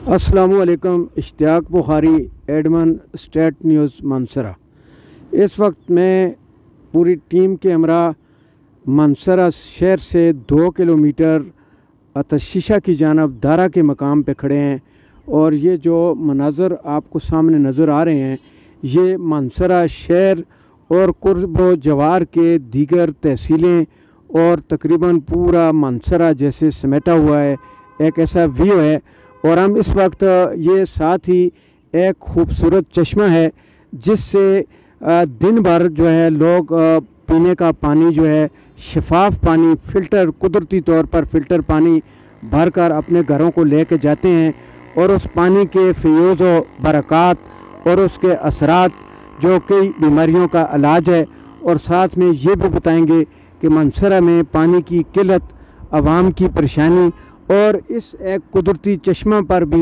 अस्सलामुअलैकुम। इश्तियाक बुखारी, एडमन state news Mansehra. इस वक्त मैं पूरी टीम के हमरा मानसरा शहर से 2 किलोमीटर तशीशा की जानब दारा के मकाम पे खड़े हैं और ये जो मनाज़र आपको सामने नज़र आ रहे हैं ये मानसरा शहर और कुर्ब जवार के दीगर तहसीलें और तकरीबन पूरा मानसरा जैसे समेटा हुआ है, एक ऐसा व्यू है। और हम इस वक्त ये साथ ही एक खूबसूरत चश्मा है जिससे दिन भर जो है लोग पीने का पानी जो है शफाफ पानी फ़िल्टर, कुदरती तौर पर फ़िल्टर पानी भर कर अपने घरों को लेके जाते हैं और उस पानी के फ़ैज़ व बरक़ात और उसके असरात जो कई बीमारियों का इलाज है। और साथ में ये भी बताएंगे कि मानसरा में पानी की किल्लत, आवाम की परेशानी और इस एक कुदरती चश्मा पर भी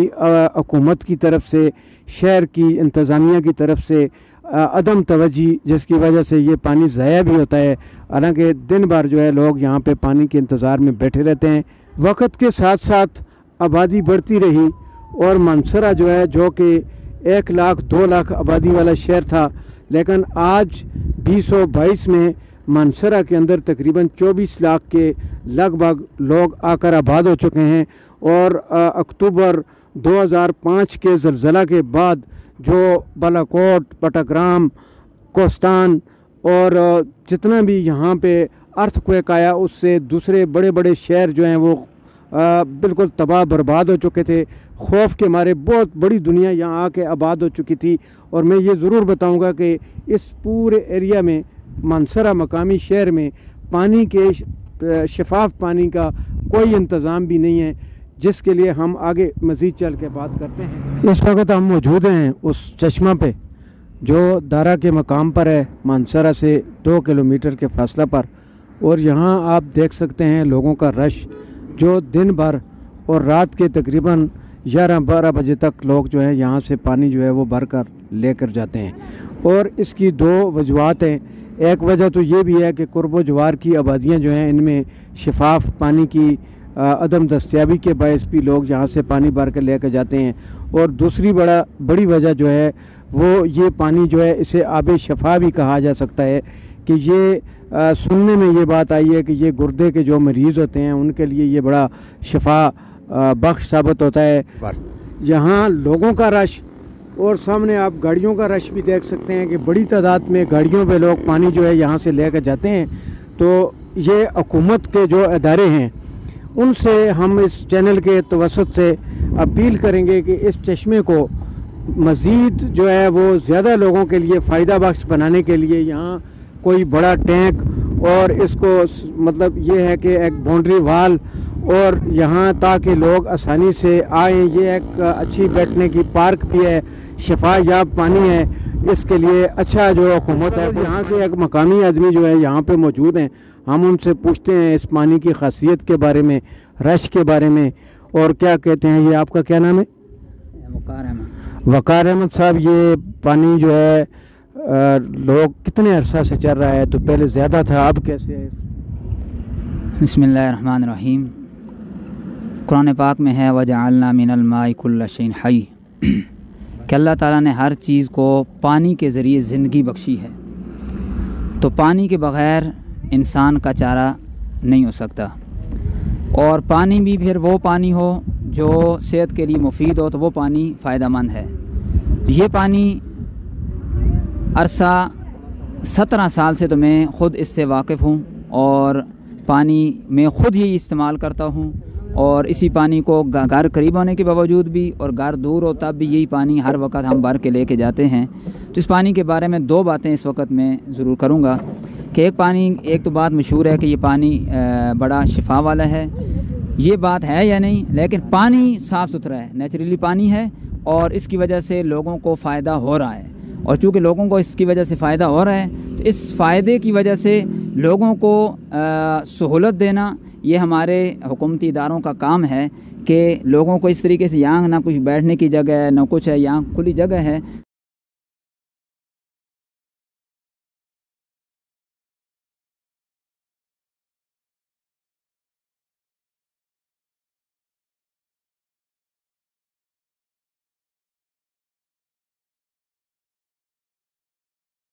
हुकूमत की तरफ से, शहर की इंतज़ामिया की तरफ से अदम तवज्जी, जिसकी वजह से ये पानी ज़ाया भी होता है। हालांकि दिन भर जो है लोग यहाँ पे पानी के इंतज़ार में बैठे रहते हैं। वक्त के साथ साथ आबादी बढ़ती रही और मानसरा जो है, जो कि 1 लाख 2 लाख आबादी वाला शहर था, लेकिन आज 2022 में मानसरा के अंदर तकरीबन 24 लाख के लगभग लोग आकर आबाद हो चुके हैं। और अक्टूबर 2005 के ज़लज़ला के बाद जो बालाकोट, पटाग्राम, कोस्तान और जितना भी यहाँ पे अर्थक्वेक आया, उससे दूसरे बड़े बड़े शहर जो हैं वो बिल्कुल तबाह बर्बाद हो चुके थे। खौफ के मारे बहुत बड़ी दुनिया यहाँ आके आबाद हो चुकी थी। और मैं ये ज़रूर बताऊँगा कि इस पूरे एरिया में, मानसरा मकामी शहर में, पानी के शफाफ पानी का कोई इंतज़ाम भी नहीं है, जिसके लिए हम आगे मज़ीद चल के बात करते हैं। इस वक्त हम मौजूद हैं उस चश्मा पे जो दारा के मकाम पर है, मानसरा से 2 किलोमीटर के फासला पर। और यहाँ आप देख सकते हैं लोगों का रश, जो दिन भर और रात के तकरीबन 11-12 बजे तक लोग जो है यहाँ से पानी जो है वो भर कर लेकर जाते हैं। और इसकी 2 वजूहत हैं। एक वजह तो ये भी है कि कुर्ब जवार की आबादियाँ जो हैं इनमें शफाफ पानी की अदम दस्तयाबी के बायस भी लोग यहाँ से पानी भर कर लेकर जाते हैं। और दूसरी बड़ी वजह जो है वो ये पानी जो है, इसे आब शफा भी कहा जा सकता है कि ये सुनने में ये बात आई है कि ये गुर्दे के जो मरीज़ होते हैं उनके लिए ये बड़ा शफा बख्श साबित होता है। यहाँ लोगों का रश और सामने आप गाड़ियों का रश भी देख सकते हैं कि बड़ी तादाद में गाड़ियों पे लोग पानी जो है यहाँ से लेकर जाते हैं। तो ये हुकूमत के जो इदारे हैं उनसे हम इस चैनल के तवस्सुत से अपील करेंगे कि इस चश्मे को मज़ीद जो है वो ज़्यादा लोगों के लिए फ़ायदा बख्श बनाने के लिए यहाँ कोई बड़ा टैंक और इसको मतलब ये है कि एक बाउंड्री वाल और यहाँ ताकि लोग आसानी से आएँ, ये एक अच्छी बैठने की पार्क भी है, शफायाब पानी है, इसके लिए अच्छा जो हुकूमत है। यहाँ के एक मकामी आदमी जो है यहाँ पे मौजूद हैं, हम उनसे पूछते हैं इस पानी की खासियत के बारे में, रश के बारे में और क्या कहते हैं। ये आपका क्या नाम है? वकार अहमद साहब, ये पानी जो है लोग कितने अरसा से चल रहा है? तो पहले ज़्यादा था, अब कैसे है? बिस्मिल्लाहिर्रहमानिर्रहीम। कुरान पाक में है वजअलना मिनल माइ कुल्ल शैइन हय्य, कि अल्लाह ताला ने हर चीज़ को पानी के ज़रिए ज़िंदगी बख्शी है। तो पानी के बग़ैर इंसान का चारा नहीं हो सकता। और पानी भी फिर वो पानी हो जो सेहत के लिए मुफीद हो, तो वो पानी फ़ायदेमंद है। तो ये पानी अरसा 17 साल से तो मैं ख़ुद इससे वाकिफ़ हूँ और पानी मैं ख़ुद ही इस्तेमाल करता हूँ। और इसी पानी को घर करीब होने के बावजूद भी और घर दूर हो तब भी यही पानी हर वक्त हम भर के लेके जाते हैं। तो इस पानी के बारे में 2 बातें इस वक्त मैं ज़रूर करूँगा कि एक तो बात मशहूर है कि ये पानी बड़ा शिफा वाला है। ये बात है या नहीं, लेकिन पानी साफ़ सुथरा है, नेचुरली पानी है और इसकी वजह से लोगों को फ़ायदा हो रहा है। और चूँकि लोगों को इसकी वजह से फ़ायदा हो रहा है, तो इस फ़ायदे की वजह से लोगों को सहूलत देना ये हमारे हुकूमती इदारों का काम है कि लोगों को इस तरीके से यहाँ ना कुछ बैठने की जगह है, ना कुछ है, यहाँ खुली जगह है।